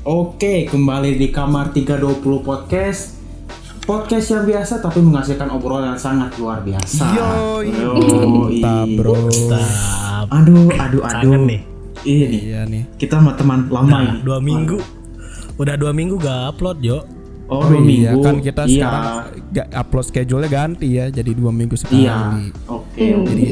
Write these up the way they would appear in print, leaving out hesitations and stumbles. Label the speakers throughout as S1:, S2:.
S1: Oke, kembali di Kamar 320 Podcast. Podcast yang biasa tapi menghasilkan obrolan yang sangat luar biasa.
S2: Mantap bro.
S1: Aduh.
S3: Kangen nih.
S1: Iya nih. Kita sama teman lama ini.
S3: 2 minggu. Udah 2 minggu gak upload, Jo.
S1: Oh, 2 minggu.
S2: Kan kita sekarang upload schedule-nya ganti ya, jadi 2 minggu sekali.
S1: Iya. Oke. Jadi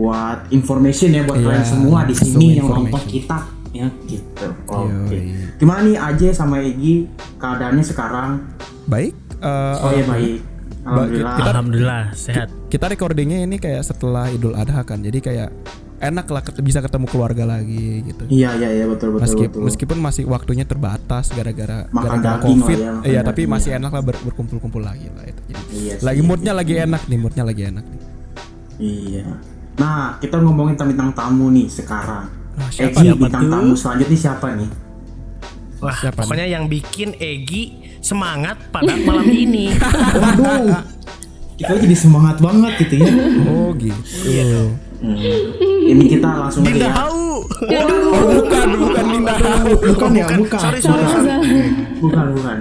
S1: buat information ya buat kalian semua di sini yang nonton kita ya gitu. Oke. Gimana nih Aje sama Egi keadaannya sekarang?
S2: Baik.
S1: Baik.
S3: Alhamdulillah sehat.
S2: Kita recordingnya ini kayak setelah Idul Adha kan, jadi kayak enak lah bisa ketemu keluarga lagi gitu.
S1: Iya betul.
S2: Meskipun masih waktunya terbatas gara-gara
S1: COVID.
S2: Iya, tapi masih enak lah berkumpul-kumpul lagi lah itu. Jadi moodnya lagi enak nih.
S1: Iya. Nah, kita ngomongin tentang tamu nih sekarang.
S3: Siapa
S1: bintang tamu selanjutnya siapa nih?
S3: Wah, pokoknya yang bikin Egi semangat pada malam ini.
S1: Waduh. Kita jadi semangat banget gitu ya.
S2: Oh gitu.
S3: Iya dong.
S1: Ini kita langsung aja ya.
S2: Bukan Dinda Hau.
S1: Bukan.
S3: Sorry.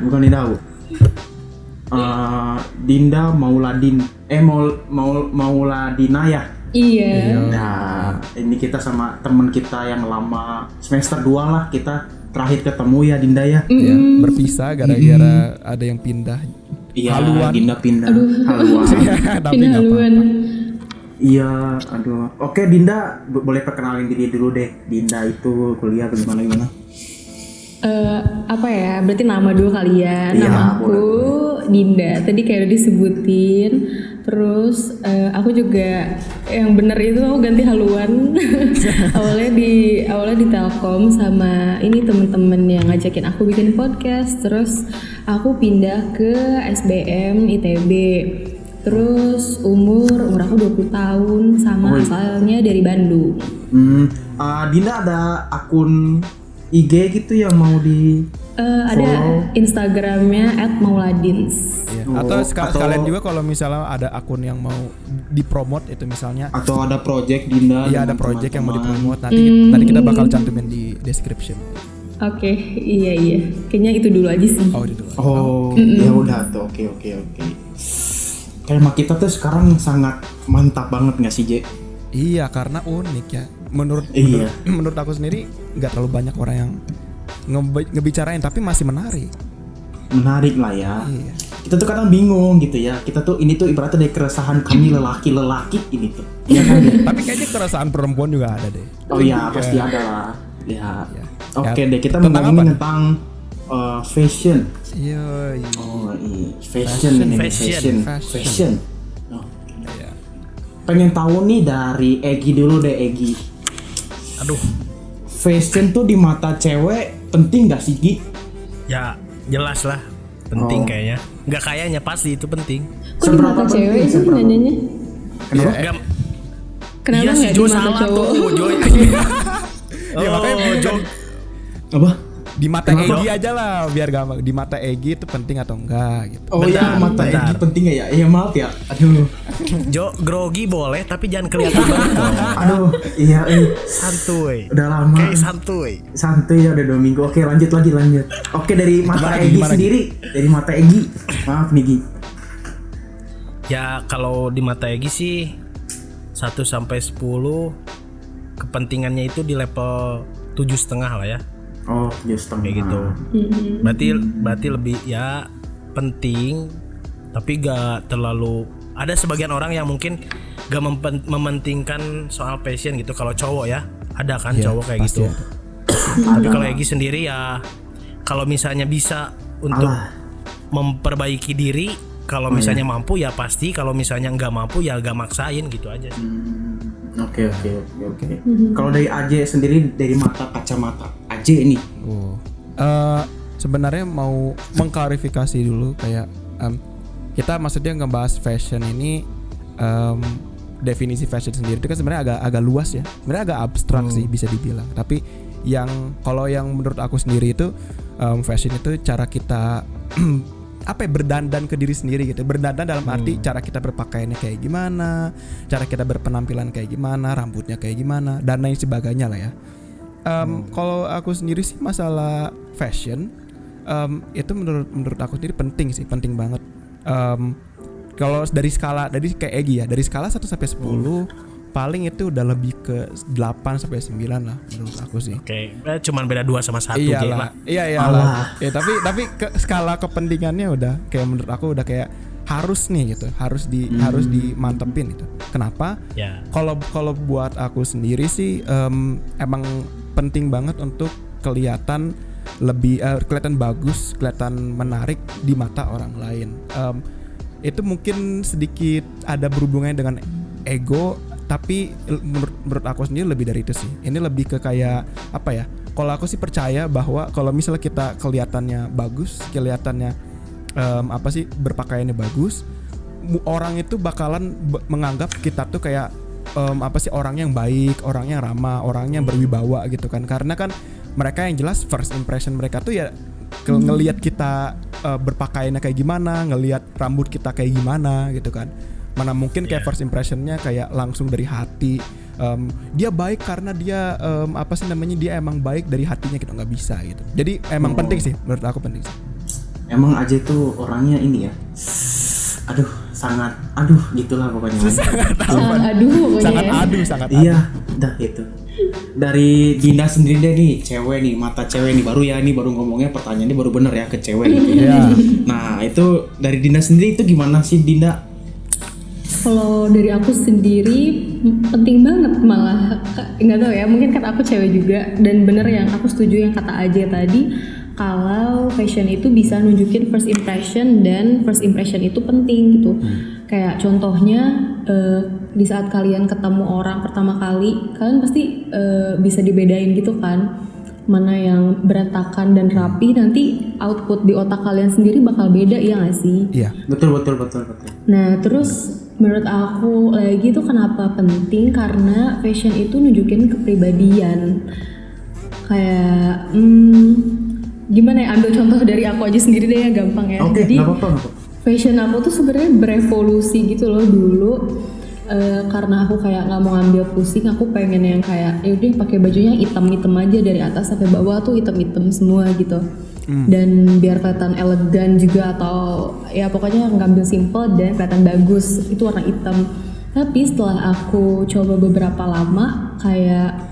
S1: Bukan Dinda Hau. Dinda Mauladina ya.
S4: Iya.
S1: Nah, ini kita sama teman kita yang lama semester 2 lah, kita terakhir ketemu ya Dinda ya.
S2: Ya, berpisah gara-gara ada yang pindah.
S1: Iya,
S2: haluan.
S1: Dinda pindah. Haluan.
S2: Tapi enggak apa-apa.
S1: Iya, aduh. Oke, Dinda boleh perkenalin diri dulu deh. Dinda itu kuliah gimana?
S4: Apa ya? Berarti nama dulu kali ya.
S1: Iya,
S4: Nama aku
S1: boleh.
S4: Dinda. Tadi kayak udah disebutin. Terus aku juga yang bener itu aku ganti haluan. awalnya di Telkom sama ini temen-temen yang ngajakin aku bikin podcast. Terus aku pindah ke SBM ITB. Terus umur aku 20 tahun sama asalnya dari Bandung.
S1: Dinda ada akun IG gitu yang mau di
S4: ada Instagramnya @mauladins.
S2: Atau sekalian juga kalau misalnya ada akun yang mau dipromot itu misalnya.
S1: Atau ada project Dinda.
S2: Iya, ada project yang mau dipromot. Nanti kita bakal cantumin di description.
S4: Oke, iya. Kayaknya itu dulu aja sih.
S2: Oh, itu dulu.
S1: Ya udah tuh. Oke. Tema kita tuh sekarang sangat mantap banget nggak sih, Je?
S2: Iya, karena unik ya. Menurut aku sendiri nggak terlalu banyak orang yang ngebicarain, tapi masih menarik.
S1: Menarik lah ya.
S2: Iya.
S1: Kita tuh kadang bingung gitu ya. Kita tuh ini tuh ibaratnya dari keresahan kami lelaki ini tuh. Iya kan?
S2: Tapi kayaknya keresahan perempuan juga ada deh.
S1: Oh iya, pasti ada lah. Ya. Oke
S2: Ya,
S1: deh, kita
S2: tentang
S1: ngomongin
S2: apa?
S1: tentang fashion.
S2: Iya.
S1: Oh iya, fashion. Oh.
S2: Iya.
S1: Pengen tahu nih dari Egi dulu deh, Egi.
S3: Aduh.
S1: Fashion tuh di mata cewek penting gak sih, Gi?
S3: Ya, jelas lah. Penting kayaknya. Enggak kayaknya, pasti itu penting.
S4: Kok di mata cewek sih nanyanya?
S1: Kenapa?
S4: Kenapa
S3: Iya sih,
S4: nggak
S3: Jo
S4: di mata
S3: salah
S4: cowok?
S3: tuh, Jo.
S2: Ya, makanya
S3: Jo.
S1: Apa?
S2: Di mata Egi aja lah biar gampang. Di mata Egi itu penting atau enggak gitu.
S1: Oh iya, mata Egi penting gak ya? Iya maaf ya. Aduh.
S3: Jo, grogi boleh tapi jangan kelihatan banget.
S1: Aduh, iya.
S3: Santuy.
S1: Udah lama.
S3: Kayak santuy.
S1: Santai ya, udah 2 minggu. Oke, lanjut. Oke, dari mata Egi sendiri. Dari mata Egi. Maaf nih, Gi.
S3: Ya, kalau di mata Egi sih 1 sampai 10 kepentingannya itu di level 7,5 lah ya.
S1: Oh, just
S3: Kayak gitu. Berarti lebih ya penting, tapi gak terlalu. Ada sebagian orang yang mungkin gak mementingkan soal fashion gitu. Kalau cowok ya, ada kan cowok kayak gitu. Tapi kalau Egi sendiri ya, kalau misalnya bisa untuk memperbaiki diri, kalau misalnya mampu ya pasti, kalau misalnya nggak mampu ya gak maksain gitu aja sih.
S1: Oke. Kalau dari Aje sendiri, dari kacamata Aje ini.
S2: Sebenarnya mau mengklarifikasi dulu kayak kita maksudnya ngebahas fashion ini, definisi fashion sendiri itu kan sebenarnya agak luas ya. Sebenarnya agak abstrak sih bisa dibilang. Tapi kalau yang menurut aku sendiri itu fashion itu cara kita berdandan ke diri sendiri gitu. Berdandan dalam arti cara kita berpakaiannya kayak gimana, cara kita berpenampilan kayak gimana, rambutnya kayak gimana, dan lain sebagainya lah ya. Kalau aku sendiri sih masalah fashion itu menurut aku sendiri penting banget. Kalau dari kayak Egy ya, dari skala 1 sampai 10 paling itu udah lebih ke 8 sampai 9 lah menurut aku sih.
S3: Oke, cuman beda 2 sama 1
S2: Iyalah. Iyalah. Ya, tapi skala kepentingannya udah kayak menurut aku udah kayak harus nih gitu, harus dimantepin gitu. Kenapa?
S3: Ya.
S2: Kalau buat aku sendiri sih emang penting banget untuk kelihatan bagus, kelihatan menarik di mata orang lain. Itu mungkin sedikit ada berhubungannya dengan ego, tapi menurut aku sendiri lebih dari itu sih. Ini lebih ke kayak apa ya? Kalau aku sih percaya bahwa kalau misalnya kita kelihatannya bagus, berpakaiannya bagus, orang itu bakalan menganggap kita tuh kayak orang yang baik, orang yang ramah, orang yang berwibawa gitu kan. Karena kan mereka yang jelas first impression mereka tuh ya ngelihat kita berpakaiannya kayak gimana, ngelihat rambut kita kayak gimana gitu kan. Mana mungkin kayak first impressionnya kayak langsung dari hati, dia baik karena dia dia emang baik dari hatinya gitu, nggak bisa gitu. Jadi emang penting sih, menurut aku penting sih.
S1: Emang aja tuh orangnya ini ya, sangat gitulah pokoknya.
S2: sangat
S1: iya, dah itu. Dari Dinda sendiri deh nih, cewek nih, mata cewek nih, baru ngomongnya pertanyaannya baru bener ya ke cewek gitu. Nah itu dari Dinda sendiri itu gimana sih Dinda?
S4: Kalau dari aku sendiri penting banget, malah nggak tahu ya, mungkin kan aku cewek juga, dan bener yang aku setuju yang kata Aja tadi, kalau fashion itu bisa nunjukin first impression, dan first impression itu penting gitu. Kayak contohnya di saat kalian ketemu orang pertama kali, kalian pasti bisa dibedain gitu kan, mana yang berantakan dan rapi, nanti output di otak kalian sendiri bakal beda, ya nggak sih?
S2: Iya.
S1: Betul.
S4: Nah terus menurut aku lagi tuh kenapa penting, karena fashion itu nunjukin kepribadian. Kayak gimana ya, ambil contoh dari aku aja sendiri deh ya, gampang ya. Jadi fashion aku tuh sebenarnya berevolusi gitu loh dulu. Karena aku kayak nggak mau ngambil pusing, aku pengen yang kayak yaudah pakai bajunya hitam aja dari atas sampai bawah tuh hitam semua gitu. Dan biar kelihatan elegan juga, atau ya pokoknya ngambil simple dan kelihatan bagus, itu warna hitam. Tapi setelah aku coba beberapa lama, kayak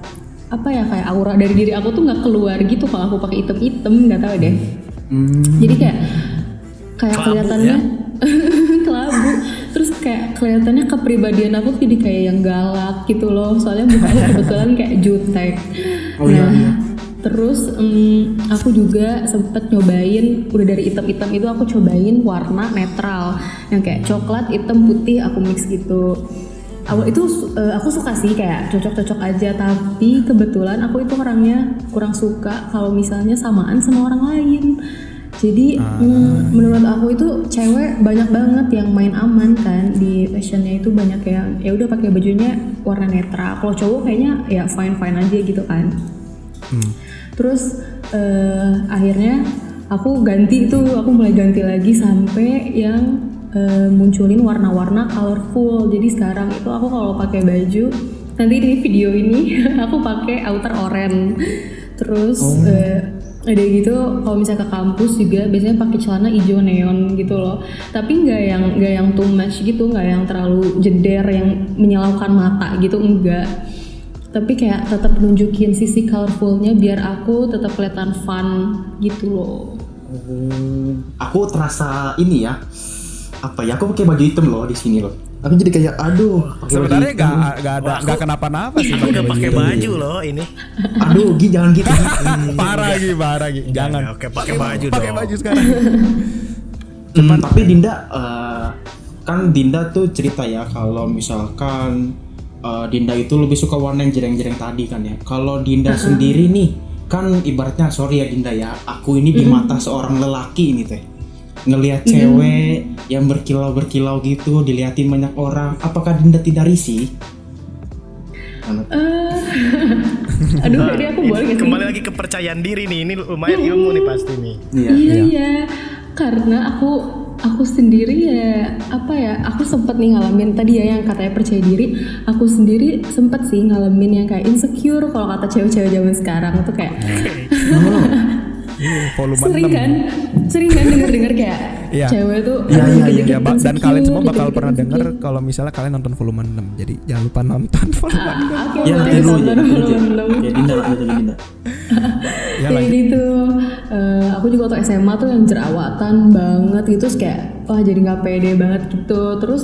S4: kayak aura dari diri aku tuh nggak keluar gitu kalau aku pakai hitam, nggak tahu deh. Jadi kayak kelihatannya kelabu. Terus kayak kelihatannya kepribadian aku tuh jadi kayak yang galak gitu loh, soalnya bukan kebetulan kayak jutek. Terus aku juga sempet nyobain, udah dari hitam itu aku cobain warna netral yang kayak coklat, hitam, putih, aku mix gitu. Awal itu aku suka sih, kayak cocok aja, tapi kebetulan aku itu orangnya kurang suka kalau misalnya samaan sama orang lain. Jadi menurut aku itu cewek banyak banget yang main aman kan di fashionnya, itu banyak yang ya udah pakai bajunya warna netral. Kalau cowok kayaknya ya fine aja gitu kan. Terus akhirnya aku mulai ganti lagi sampai yang munculin warna-warna colorful. Jadi sekarang itu aku kalau pakai baju, nanti di video ini aku pakai outer oranye. Terus ada gitu, kalau misalnya ke kampus juga biasanya pakai celana hijau neon gitu loh. Tapi nggak yang too much gitu, nggak yang terlalu jeder yang menyilaukan mata gitu, enggak. Tapi kayak tetap nunjukin sisi colorfulnya biar aku tetap kelihatan fun gitu loh.
S1: Aku terasa ini ya, aku pakai baju hitam loh di sini loh. Aku jadi kayak
S2: sebenarnya nggak kenapa-napa sih
S3: pakai baju loh ini.
S1: Gi jangan gitu.
S2: parah Gi. Jangan.
S3: Oke, pakai baju dong.
S2: Pakai baju sekarang.
S1: Tapi Dinda kan Dinda tuh cerita ya kalau misalkan Dinda itu lebih suka warna yang jereng-jereng tadi kan ya. Kalau Dinda sendiri nih, kan ibaratnya sorry ya Dinda ya, aku ini di mata seorang lelaki ini teh, ngelihat cewek yang berkilau gitu, diliatin banyak orang, apakah Dinda tidak risih?
S4: Jadi aku boleh gak sih?
S3: Kembali lagi kepercayaan diri nih, ini lumayan ilmu nih pasti nih.
S4: Iya. Karena aku aku sendiri ya apa ya, aku sempet nih ngalamin tadi ya yang katanya percaya diri. Aku sendiri sempet sih ngalamin yang kayak insecure kalau kata cewek-cewek zaman sekarang tuh kayak
S2: Volume
S4: sering kan denger kayak
S2: Iya.
S4: cewek tuh
S1: Iya,
S2: Ya, dan
S4: insecure,
S2: kalian semua bakal
S4: dikit-dikit
S2: pernah
S4: insecure.
S2: denger kalau misalnya kalian nonton volume 6. Jadi jangan lupa nonton volume 6.
S4: Oke,
S1: Ya
S4: boleh
S1: nanti dulu
S4: nonton
S1: ya.
S4: film-film.
S1: Ya Dinda lah, jadi Dinda.
S2: Ya
S4: Kayak
S2: lanjut.
S4: gitu. Aku juga waktu SMA tuh yang jerawatan banget gitu, terus kayak wah jadi nggak pede banget gitu. Terus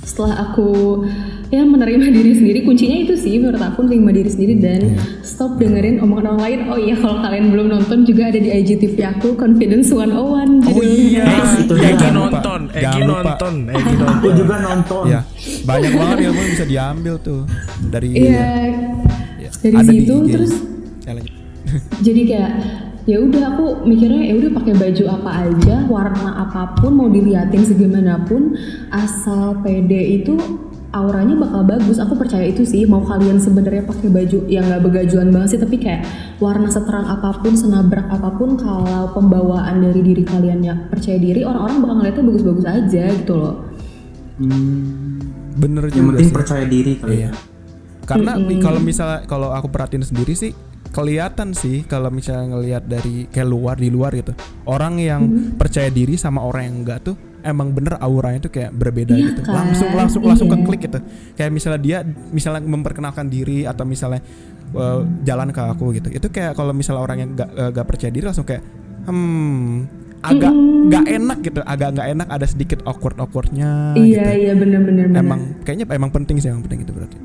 S4: setelah aku ya menerima diri sendiri, kuncinya itu sih menurut aku menerima diri sendiri dan stop dengerin omongan orang lain. Oh iya, kalau kalian belum nonton juga ada di IGTV aku Confidence 101
S2: Oh
S4: judulnya.
S2: iya.
S1: Itu
S3: Egi
S1: dia.
S3: nonton,
S2: Jangan lupa.
S3: Egi
S1: Aku
S3: nonton.
S1: juga nonton.
S2: Ya, banyak banget ilmu yang bisa diambil tuh dari
S4: Iya.
S2: ya,
S4: Dari
S2: ada di
S4: situ
S2: IG.
S4: terus
S2: Ya, lanjut.
S4: jadi kayak ya udah aku mikirnya ya udah pakai baju apa aja, warna apapun, mau diliatin segimanapun, asal pede itu auranya bakal bagus. Aku percaya itu sih. Mau kalian sebenarnya pakai baju yang nggak begajulan banget sih, tapi kayak warna seterang apapun, senabrak apapun, kalau pembawaan dari diri kalian ya percaya diri, orang-orang bakal ngeliatnya bagus-bagus aja gitu loh.
S2: Bener
S1: Yang
S2: juga
S1: penting
S2: sih.
S1: percaya diri kali
S2: Iya.
S1: ya.
S2: Karena kalau aku perhatiin sendiri sih kelihatan sih kalau misalnya ngelihat dari kayak di luar gitu. Orang yang percaya diri sama orang yang enggak tuh emang bener auranya tuh kayak berbeda
S4: Iya
S2: gitu.
S4: kan?
S2: Langsung
S4: Iya.
S2: keklik gitu. Kayak misalnya dia misalnya memperkenalkan diri atau misalnya jalan ke aku gitu. Itu kayak kalau misalnya orang yang enggak percaya diri langsung kayak agak nggak enak gitu, agak nggak enak, ada sedikit awkwardnya gitu.
S4: Iya bener-bener.
S2: Emang kayaknya emang penting sih, emang penting itu berarti.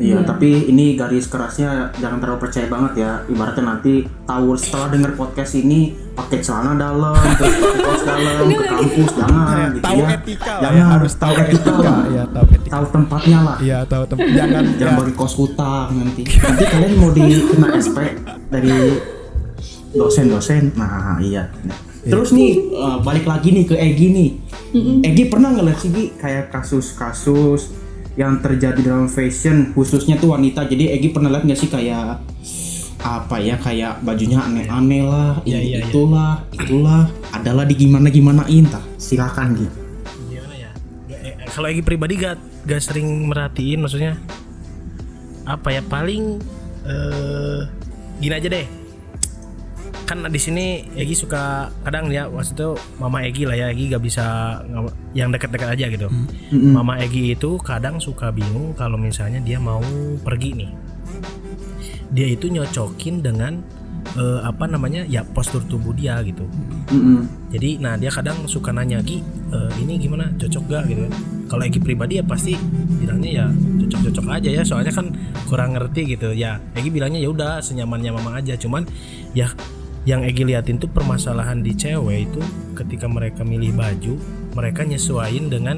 S1: Iya, tapi ini garis kerasnya jangan terlalu percaya banget ya. Ibaratnya nanti tahu setelah denger podcast ini pakai celana dalam, terus pakai kaos dalam ke kampus, jangan gitu
S2: Tahu
S1: ya.
S2: etika lah
S1: Jangan,
S2: ya, harus tahu etika. Ya, tahu etika.
S1: Tahu tempatnya lah.
S2: Iya, tahu jangan
S1: Jangan pakai kaos kutang nanti. Nanti kalian mau dikena SP dari dosen-dosen. Nah, iya. Terus nih balik lagi nih ke Egi nih. Egi pernah ngeliat sih Gi, kayak kasus-kasus yang terjadi dalam fashion khususnya tuh wanita. Jadi Egi pernah lihat nggak sih kayak apa ya, kayak bajunya aneh-aneh lah, ini
S3: Iya.
S1: itulah, adalah di gimanain tah. Silakan gitu.
S3: Gimana ya? Kalau Egi pribadi gak sering merhatiin, maksudnya apa ya, paling gini aja deh. Kan di sini Egi suka kadang ya, waktu itu Mama Egi lah ya, Egi gak bisa yang dekat-dekat aja gitu. Mama Egi itu kadang suka bingung kalau misalnya dia mau pergi nih, dia itu nyocokin dengan apa namanya ya, postur tubuh dia gitu. Jadi nah dia kadang suka nanya, Gi ini gimana, cocok gak gitu kan. Kalau Egi pribadi ya pasti bilangnya ya cocok-cocok aja ya, soalnya kan kurang ngerti gitu ya. Egi bilangnya ya udah senyamannya mama aja. Cuman ya yang Egi liatin tuh permasalahan di cewek itu ketika mereka milih baju, mereka nyesuaiin dengan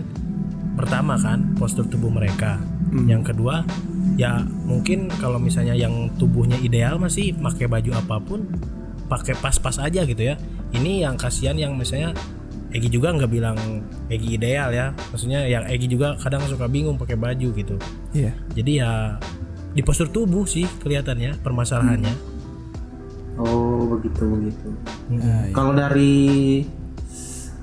S3: pertama kan postur tubuh mereka. Yang kedua ya mungkin kalau misalnya yang tubuhnya ideal masih pakai baju apapun pakai pas-pas aja gitu ya. Ini yang kasihan yang misalnya Egi juga nggak bilang Egi ideal ya, maksudnya yang Egi juga kadang suka bingung pakai baju gitu.
S2: Iya.
S3: Jadi ya di postur tubuh sih kelihatannya permasalahannya.
S1: Oh begitu.
S2: Nah, iya.
S1: Kalau dari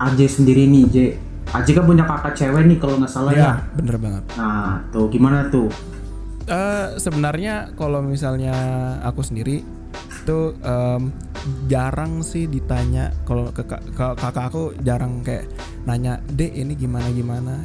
S1: Aje sendiri nih, Aje kan punya kakak cewek nih kalau nggak salah ya.
S2: Ya, bener banget.
S1: Nah, tuh gimana tuh?
S2: Sebenarnya kalau misalnya aku sendiri tuh jarang sih ditanya. Kalau ke kakak aku jarang kayak nanya, "Dek, ini gimana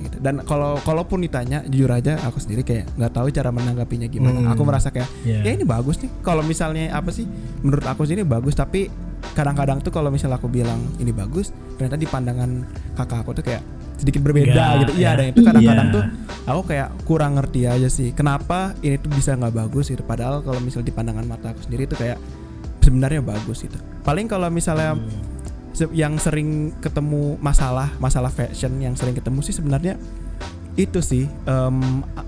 S2: gitu." Dan kalaupun ditanya, jujur aja aku sendiri kayak nggak tahu cara menanggapinya gimana. Aku merasa kayak ya ini bagus nih. Kalau misalnya apa sih, menurut aku sih ini bagus, tapi kadang-kadang tuh kalau misalnya aku bilang ini bagus, ternyata di pandangan kakak aku tuh kayak sedikit berbeda
S3: Enggak,
S2: gitu. Iya,
S3: ya.
S2: dan itu kadang-kadang
S3: Iya.
S2: tuh aku kayak kurang ngerti aja sih kenapa ini tuh bisa nggak bagus gitu. Padahal kalau misalnya di pandangan mata aku sendiri tuh kayak sebenarnya bagus gitu. Paling kalau misalnya yang sering ketemu masalah fashion yang sering ketemu sih sebenarnya itu sih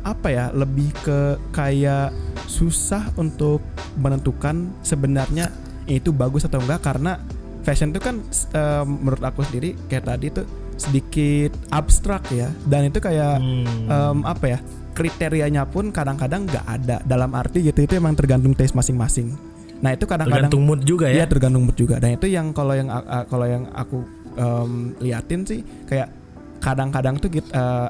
S2: apa ya, lebih ke kayak susah untuk menentukan sebenarnya itu bagus atau enggak, karena fashion itu kan menurut aku sendiri kayak tadi tuh sedikit abstrak ya, dan itu kayak apa ya, kriterianya pun kadang-kadang nggak ada, dalam arti gitu itu emang tergantung taste masing-masing. Nah itu kadang-kadang
S3: Tergantung mood juga ya.
S2: Iya tergantung mood juga. Dan itu yang kalau yang aku liatin sih kayak kadang-kadang tuh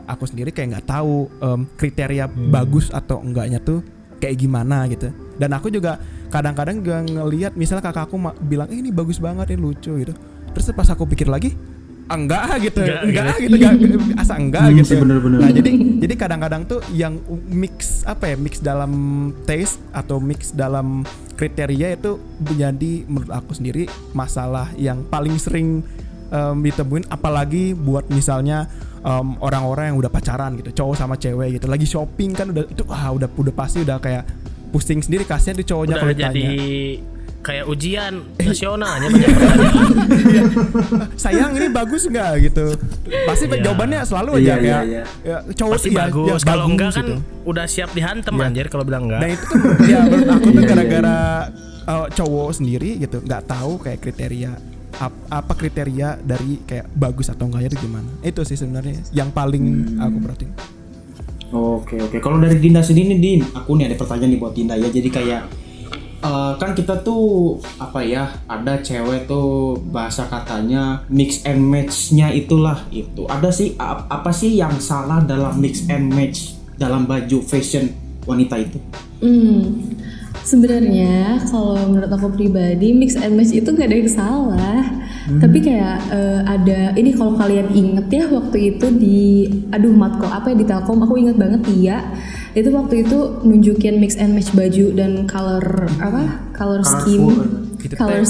S2: aku sendiri kayak nggak tahu kriteria bagus atau enggaknya tuh kayak gimana gitu. Dan aku juga kadang-kadang juga ngelihat misalnya kakakku bilang ini bagus banget, ini lucu gitu. Terus pas aku pikir lagi enggak gitu, asa enggak gitu.
S1: Bener-bener.
S2: Nah jadi kadang-kadang tuh yang mix dalam taste atau mix dalam kriteria itu menjadi menurut aku sendiri masalah yang paling sering ditemuin, apalagi buat misalnya orang-orang yang udah pacaran gitu, cowok sama cewek gitu, lagi shopping kan udah pasti udah kayak pusing sendiri kasihan tuh cowoknya kalau ditanya.
S3: Jadi kayak ujian nasionalnya banyak pertanyaan.
S2: Sayang ini bagus nggak gitu, pasti jawabannya selalu aja kayak ya, cowok
S3: pasti bagus, kalau enggak kan
S2: gitu.
S3: udah siap dihantem anjir kalau bilang enggak.
S2: Nah itu tuh ya menurut aku tuh gara-gara cowok sendiri gitu nggak tahu kayak kriteria apa kriteria dari kayak bagus atau enggaknya itu gimana. Itu sih sebenarnya yang paling aku perhatiin.
S1: Oke. Kalau dari Dinda sendiri nih, Din, aku nih ada pertanyaan nih buat Dinda ya. Jadi kayak kan kita tuh ada cewek tuh bahasa katanya mix and match-nya itulah itu. Ada sih apa sih yang salah dalam mix and match dalam baju fashion wanita itu?
S4: Sebenarnya kalau menurut aku pribadi mix and match itu gak ada yang salah. Tapi kayak ada ini, kalau kalian inget ya waktu itu di matkul apa ya di Telkom, aku inget banget itu waktu itu nunjukin mix and match baju dan color scheme. Jadi kayak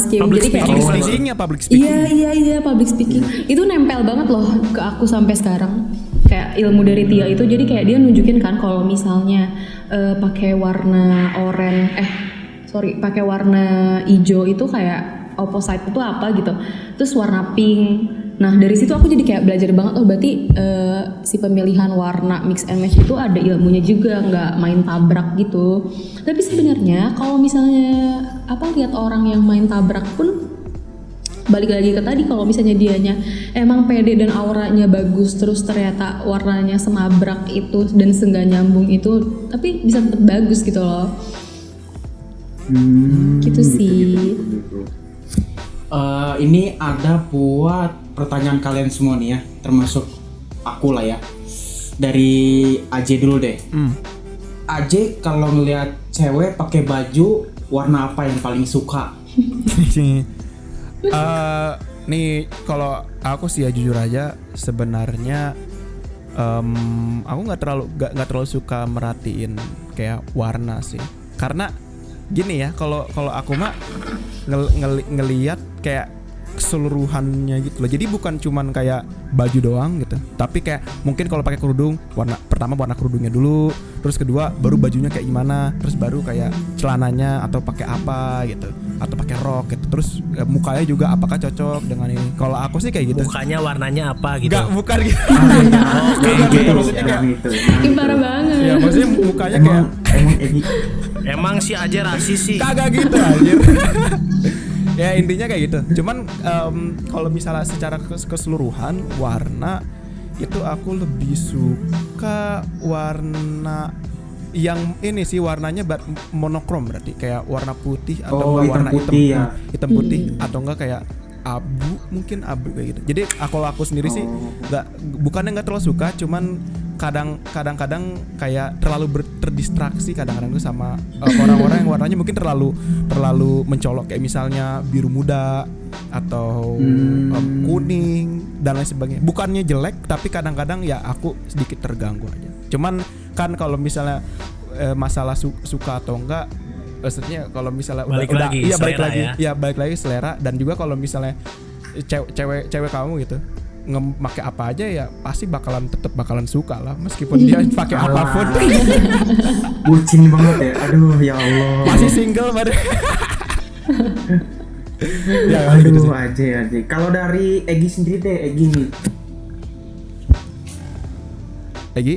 S2: public speaking.
S4: Iya public speaking. Itu nempel banget loh ke aku sampai sekarang. Kayak ilmu dari Tia itu, jadi kayak dia nunjukin kan kalau misalnya pakai warna pakai warna hijau itu kayak opposite itu apa gitu. Terus warna pink. Nah dari situ aku jadi kayak belajar banget, berarti si pemilihan warna mix and match itu ada ilmunya juga, nggak main tabrak gitu. Tapi sebenarnya kalau misalnya lihat orang yang main tabrak pun, balik lagi ke tadi, kalau misalnya dianya emang pede dan auranya bagus, terus ternyata warnanya semabrak itu dan nggak nyambung itu, tapi bisa tetap bagus gitu loh. Gitu sih.
S1: Ini ada buat pertanyaan kalian semua nih ya, termasuk aku lah ya. Dari Aje dulu deh. Aje kalau ngelihat cewek pakai baju warna apa yang paling suka?
S2: Nih kalau aku sih ya jujur aja sebenarnya aku nggak terlalu suka merhatiin kayak warna sih, karena gini ya, kalau aku mah ngelihat kayak keseluruhannya gitu loh. Jadi bukan cuman kayak baju doang gitu, tapi kayak mungkin kalau pakai kerudung, pertama warna kerudungnya dulu, terus kedua baru bajunya kayak gimana, terus baru kayak celananya atau pakai apa gitu, atau pakai rok gitu, terus mukanya juga apakah cocok dengan ini. Kalau aku sih kayak gitu.
S3: Mukanya warnanya apa gitu?
S2: Enggak, bukan gitu.
S1: Kayak gitu.
S4: Parah banget.
S2: Ya maksudnya mukanya kayak
S3: Emang si Aja rasis sih.
S2: kagak gitu anjir. Ya intinya kayak gitu. Cuman kalau misalnya secara keseluruhan warna itu aku lebih suka warna yang ini sih, warnanya monokrom, berarti kayak warna putih atau warna hitam putih atau enggak kayak abu kayak gitu. Jadi kalau aku sendiri sih bukannya nggak terlalu suka, cuman kadang-kadang kayak terlalu terdistraksi kadang-kadang tuh sama orang-orang yang warnanya mungkin terlalu mencolok, kayak misalnya biru muda atau kuning dan lain sebagainya. Bukannya jelek, tapi kadang-kadang ya aku sedikit terganggu aja. Cuman kan kalau misalnya masalah suka atau enggak, maksudnya kalau misalnya
S3: balik lagi
S2: selera. Dan juga kalau misalnya cewek kamu gitu pakai apa aja ya pasti tetap bakalan suka lah, meskipun dia pakai apapun.
S1: Bucin banget ya. Aduh ya Allah.
S2: Masih single baru.
S1: Ya gitu sih. Aja. Kalau dari Egi sendiri deh, Egi nih. Egi.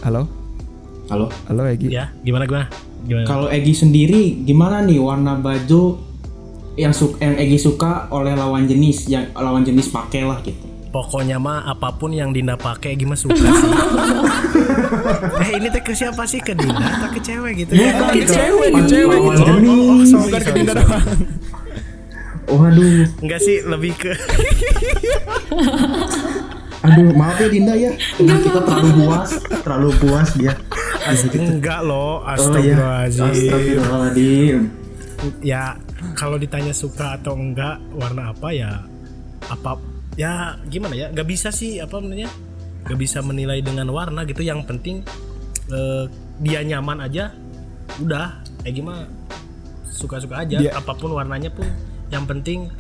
S1: Halo Egi.
S3: Ya, gimana?
S1: Kalau Egi sendiri gimana nih warna baju yang Egi suka oleh lawan jenis, yang lawan jenis pakai lah gitu?
S3: Pokoknya mah apapun yang Dinda pakai gimana suka sih. Ini teh ke siapa sih, ke Dinda atau ke cewek gitu ya?
S2: Ke cewek gitu. Bukan ke Dinda doang.
S1: Waduh,
S3: Enggak sih, lebih ke
S1: aduh maaf ya Dinda ya, teman kita terlalu puas dia.
S3: enggak loh,
S1: Oh iya,
S3: astagfirullahaladzim.
S1: astagfirullahaladzim.
S3: Ya kalau ditanya suka atau enggak warna apa ya, apa ya gimana ya, nggak bisa sih apa namanya, nggak bisa menilai dengan warna gitu. Yang penting dia nyaman aja udah, gimana suka-suka aja. Apapun warnanya pun yang penting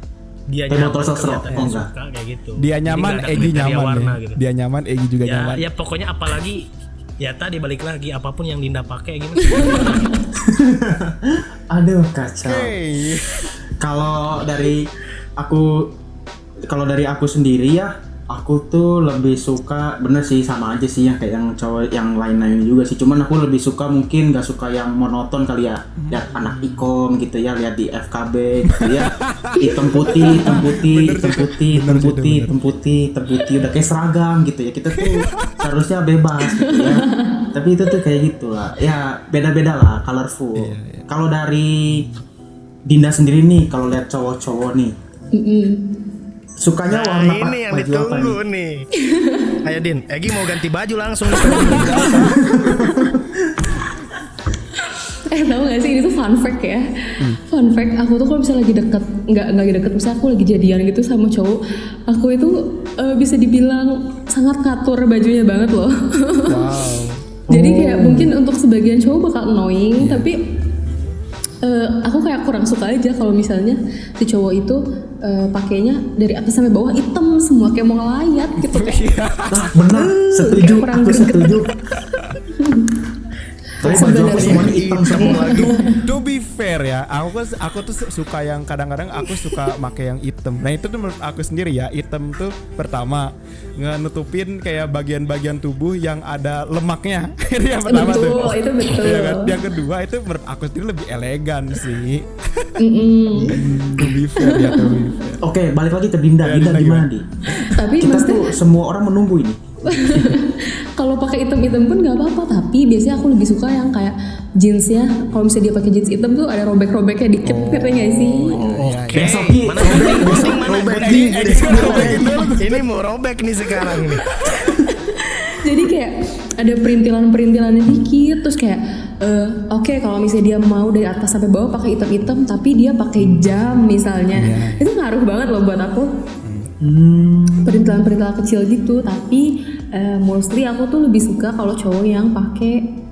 S3: dia nyaman, kelihatannya suka kayak gitu.
S2: Dia nyaman, Egi nyaman
S3: warna,
S2: ya.
S3: gitu.
S2: Dia nyaman, Egi juga
S3: Ya,
S2: nyaman.
S3: ya pokoknya apalagi ya tadi balik lagi apapun yang Dinda pakai gimana.
S1: Aduh kacau.
S2: Hey.
S1: Kalau dari aku sendiri ya, aku tuh lebih suka, bener sih sama aja sih ya kayak yang cowok yang lain-lain juga sih. Cuman aku lebih suka, mungkin gak suka yang monoton kali ya. Lihat anak ikom gitu ya, lihat di FKB gitu ya. Hitam putih, udah kayak seragam gitu ya. Kita tuh seharusnya bebas gitu ya. Tapi itu tuh kayak gitu lah. Ya beda-beda lah, colorful. Kalau dari Dinda sendiri nih, kalau lihat cowok-cowok nih, sukanya warna
S3: Nah, ini yang
S1: baju apa
S3: ditunggu nih. Ayo Din, Egi mau ganti baju langsung.
S4: Tahu gak sih, ini tuh fun fact ya. Fun fact, aku tuh kalau misalnya lagi deket, nggak lagi deket, misalnya aku lagi jadian gitu sama cowok, aku itu bisa dibilang sangat ngatur bajunya banget loh.
S2: Wow.
S4: Jadi kayak mungkin untuk sebagian cowok bakal annoying, tapi aku kayak kurang suka aja kalau misalnya si cowok itu pakainya dari atas sampai bawah hitam semua kayak mau ngelayat gitu kayak.
S1: Nah, benar, setuju,
S4: kayak kurang
S1: aku
S4: greget.
S1: setuju. Tapi baju aku
S4: Sebenarnya.
S1: semuanya hitam semua.
S2: To be fair ya, aku tuh suka yang kadang-kadang aku suka make yang hitam. Nah itu tuh menurut aku sendiri ya, hitam tuh pertama nutupin kayak bagian-bagian tubuh yang ada lemaknya. Itu yang pertama
S4: Betul,
S2: tuh.
S4: itu betul.
S2: Iya kan? Yang kedua itu menurut aku sendiri lebih elegan sih. To be fair ya, to be fair.
S1: Oke, balik lagi ke Dinda.
S2: Ya,
S1: Dinda
S2: Dinda
S1: gimana,
S2: gimana?
S1: Di?
S4: Tapi
S1: Kita
S4: maksudnya
S1: tuh semua orang menunggu ini.
S4: kalau pakai hitam-hitam pun nggak apa-apa, tapi biasanya aku lebih suka yang kayak jeansnya. Kalau misalnya dia pakai jeans hitam tuh ada robek-robeknya dikit, ngerti nggak sih?
S3: Oke.
S1: Besok, Gi.
S3: Mana gunting mana?
S1: Robek,
S3: Egi,
S1: Gi.
S3: Egi mau robek. Ini mau robek nih sekarang nih.
S4: Jadi kayak ada perintilan-perintilannya dikit, terus kayak oke, kalau misalnya dia mau dari atas sampai bawah pakai hitam-hitam, tapi dia pakai jam misalnya, itu ngaruh banget loh buat aku. Perintilan-perintilan kecil gitu, tapi mostly aku tuh lebih suka kalau cowok yang pakai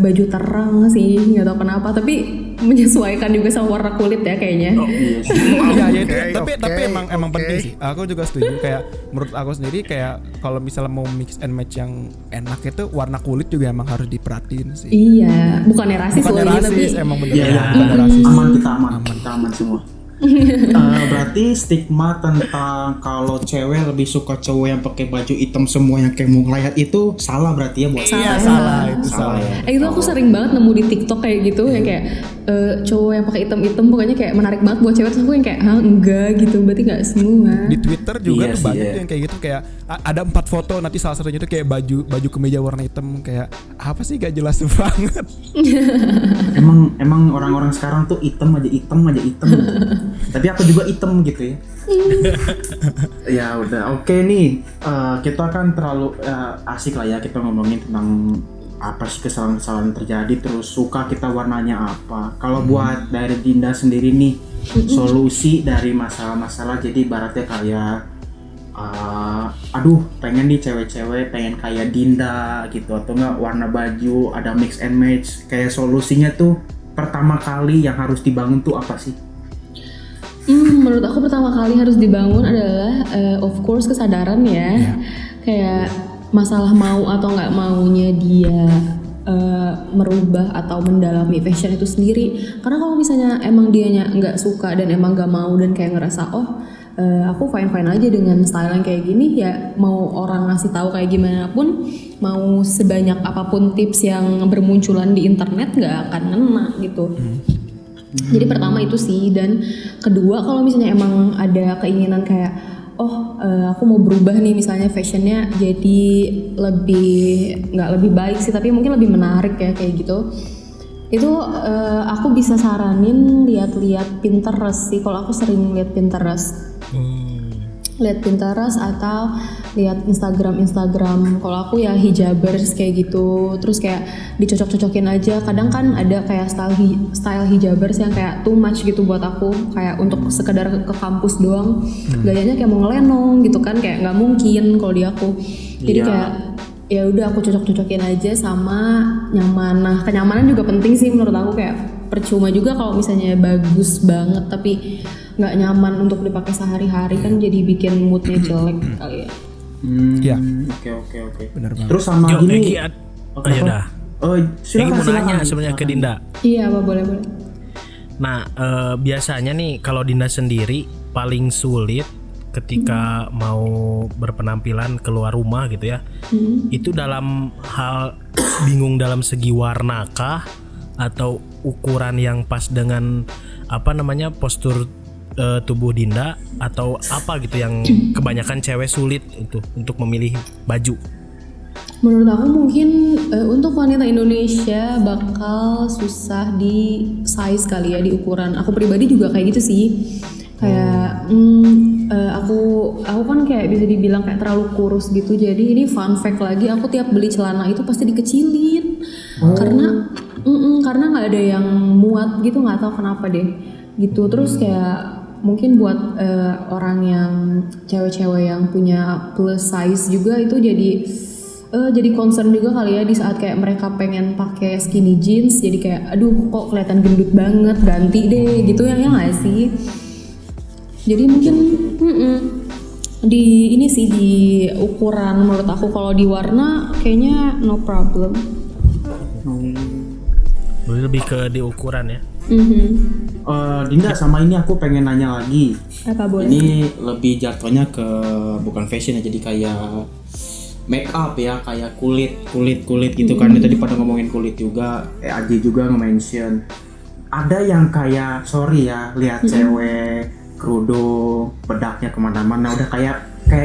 S4: baju terang sih, nggak tahu kenapa, tapi menyesuaikan juga sama warna kulit ya kayaknya.
S2: Ya itu.
S3: Oke,
S2: Tapi emang
S3: oke.
S2: penting sih. Aku juga setuju, kayak menurut aku sendiri kayak kalau misalnya mau mix and match yang enak itu warna kulit juga emang harus diperhatiin sih.
S4: Iya, bukannya rasis
S2: Bukannya
S4: loh ini, tapi
S2: rasis, emang bener.
S1: Iya, iya.
S2: Bukannya rasis.
S1: Kita aman semua. Berarti stigma tentang kalau cewek lebih suka cowok yang pakai baju hitam semua yang kayak mau ngelayat itu salah berarti ya buat
S2: Iya,
S1: saya.
S2: salah, itu
S1: Salah
S2: salah.
S1: ya.
S4: itu aku sering banget nemu di TikTok kayak gitu, yang kayak cowok yang pakai hitam-hitam pokoknya kayak menarik banget buat cewek, terus aku yang kayak enggak gitu, berarti nggak semua.
S2: Di Twitter juga
S1: Iya
S2: tuh
S1: sih,
S2: banyak
S1: iya.
S2: tuh yang kayak gitu, kayak ada 4 foto, nanti salah satunya tuh kayak baju kemeja warna hitam, kayak apa sih, gak jelas banget.
S1: Emang orang-orang sekarang tuh hitam aja gitu. Tapi aku juga hitam gitu ya. Ya udah, oke nih. Kita kan terlalu asik lah ya kita ngomongin tentang apa sih kesalahan-kesalahan terjadi, terus suka kita warnanya apa. Kalau buat dari Dinda sendiri nih, solusi dari masalah-masalah, jadi ibaratnya kayak aduh pengen nih cewek-cewek pengen kayak Dinda gitu, atau enggak warna baju ada mix and match, kayak solusinya tuh pertama kali yang harus dibangun tuh apa sih?
S4: Menurut aku pertama kali harus dibangun adalah of course kesadaran ya. Kayak masalah mau atau nggak maunya dia merubah atau mendalami fashion itu sendiri. Karena kalau misalnya emang dianya nggak suka dan emang nggak mau dan kayak ngerasa aku fine aja dengan style yang kayak gini, ya mau orang ngasih tahu kayak gimana pun, mau sebanyak apapun tips yang bermunculan di internet nggak akan ngena gitu. Jadi pertama itu sih, dan kedua kalau misalnya emang ada keinginan kayak aku mau berubah nih misalnya fashionnya jadi nggak lebih baik sih tapi mungkin lebih menarik ya kayak gitu. Itu aku bisa saranin lihat-lihat Pinterest sih. Kalau aku sering lihat Pinterest. Lihat Pinterest atau lihat Instagram. Kalau aku ya hijabers kayak gitu. Terus kayak dicocok-cocokin aja. Kadang kan ada kayak style hijabers yang kayak too much gitu buat aku. Kayak untuk sekedar ke kampus doang. Gayanya kayak mau ngelenong gitu kan, kayak nggak mungkin kalau di aku. Jadi kayak ya udah aku cocok-cocokin aja sama nyaman. Nah, kenyamanan juga penting sih menurut aku. Kayak percuma juga kalau misalnya bagus banget tapi nggak nyaman untuk dipakai sehari-hari kan jadi bikin moodnya jelek kali ya.
S2: Iya.
S1: Oke.
S2: Benar banget.
S1: Terus sama
S3: Jo,
S1: gini.
S3: ya udah. Egi mau nanya sebenarnya ke Dinda.
S4: Iya, apa boleh.
S3: Nah, biasanya nih kalau Dinda sendiri paling sulit ketika mau berpenampilan keluar rumah gitu ya. Itu dalam hal bingung dalam segi warna kah atau ukuran yang pas dengan postur tubuh Dinda atau apa gitu yang kebanyakan cewek sulit itu untuk memilih baju?
S4: Menurut aku mungkin untuk wanita Indonesia bakal susah di size kali ya, di ukuran. Aku pribadi juga kayak gitu sih. Kayak aku kan kayak bisa dibilang kayak terlalu kurus gitu. Jadi ini fun fact lagi, aku tiap beli celana itu pasti dikecilin. Karena nggak ada yang muat gitu, nggak tahu kenapa deh. Gitu. Terus kayak mungkin buat orang yang cewek-cewek yang punya plus size juga itu jadi concern juga kali ya di saat kayak mereka pengen pakai skinny jeans, jadi kayak aduh kok kelihatan gendut banget, ganti deh gitu ya nggak sih. Jadi mungkin di ukuran menurut aku. Kalau di warna kayaknya no problem.
S3: Lebih ke di ukuran ya.
S1: Dinda, sama ini aku pengen nanya lagi.
S4: Apa boleh?
S1: Ini lebih jatuhnya ke bukan fashion ya, jadi kayak make up ya, kayak kulit gitu kan. Tadi pada ngomongin kulit juga, Aji juga nge-mention. Ada yang kayak sorry ya, lihat cewek kerudung, bedaknya kemana-mana udah kayak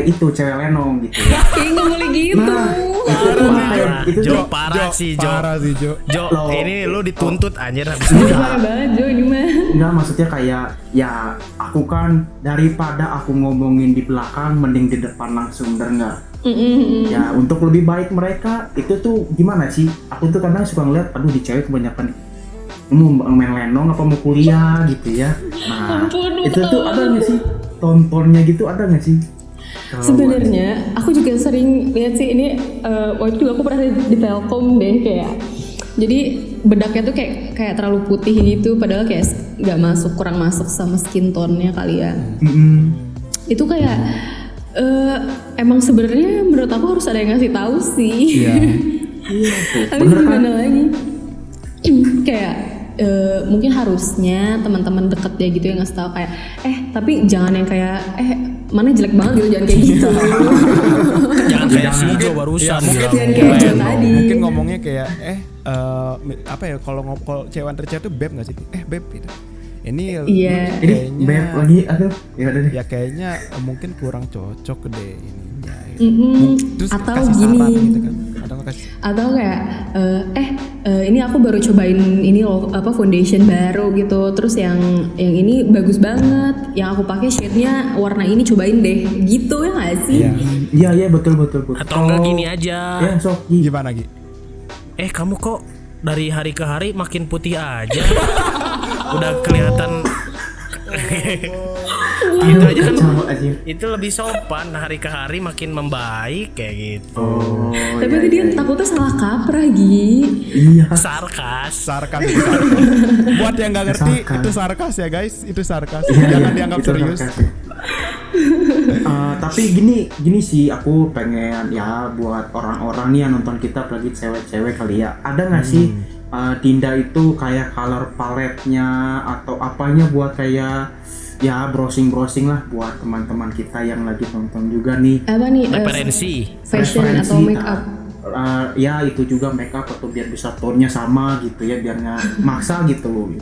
S1: itu cewek lenong gitu ya.
S4: Kayak nggak boleh gitu.
S3: Parah.
S1: Itu
S3: Parah sih Jo.
S1: Loh.
S3: Ini lu dituntut anjir.
S4: Parah banget Jo ini mah.
S1: Enggak, maksudnya kayak ya aku kan daripada aku ngomongin di belakang mending di depan langsung, bener nggak? Ya untuk lebih baik mereka itu tuh gimana sih? Aku tuh kadang suka ngeliat aduh di cewek kebanyakan mau main lenong apa mau kuliah gitu ya. Nah itu tuh ada nggak sih tontonnya gitu, ada nggak sih?
S4: Sebenarnya aku juga sering lihat sih ini waktu itu aku pernah di Telkom deh, kayak jadi bedaknya tuh kayak terlalu putih gitu padahal kayak kurang masuk sama skin tone-nya kali ya. Itu kayak emang sebenarnya menurut aku harus ada yang ngasih tahu sih.
S2: Iya.
S4: Tapi gimana lagi? Kayak mungkin harusnya teman-teman deket ya gitu yang ngasih tahu kayak tapi jangan yang kayak mana jelek banget gitu, jangan kayak gitu.
S3: Jangan kayak si Jo barusan.
S4: Jangan kayak Jo tadi.
S2: Mungkin ngomongnya kayak apa ya, kalau cewek antar cewek tuh beb nggak sih? Beb gitu. Ini kayaknya
S1: beb lagi, aduh ya udah deh.
S2: Ya kayaknya mungkin kurang cocok deh ininya. Terus
S4: atau
S2: kasih
S4: gini
S2: saran gitu kan.
S4: Atau kayak ini aku baru cobain ini loh, foundation baru gitu, terus yang ini bagus banget, yang aku pakai shade-nya warna ini, cobain deh gitu ya nggak sih?
S1: Iya betul.
S3: Atau enggak gini aja.
S1: Ya sok
S2: Gimana Gi?
S3: Kamu kok dari hari ke hari makin putih aja. Udah kelihatan. Gitu aja kan. Itu lebih sopan, hari ke hari makin membaik kayak gitu.
S4: Tapi itu dia takutnya salah kaprah Gi.
S1: Iya.
S3: Sarkas.
S2: Itu sarkas. Buat yang nggak ngerti itu sarkas ya guys, itu sarkas. Jangan dianggap serius.
S1: Tapi gini sih, aku pengen ya buat orang-orang nih yang nonton kita, apalagi cewek-cewek kali ya, ada nggak sih Dinda itu kayak color palette-nya atau apanya buat kayak ya browsing lah buat teman-teman kita yang lagi nonton juga nih.
S4: Apa nih?
S3: Referensi
S4: Atau make up?
S1: Ya itu juga make up atau biar bisa tone-nya sama gitu ya, biar nggak maksa gitu.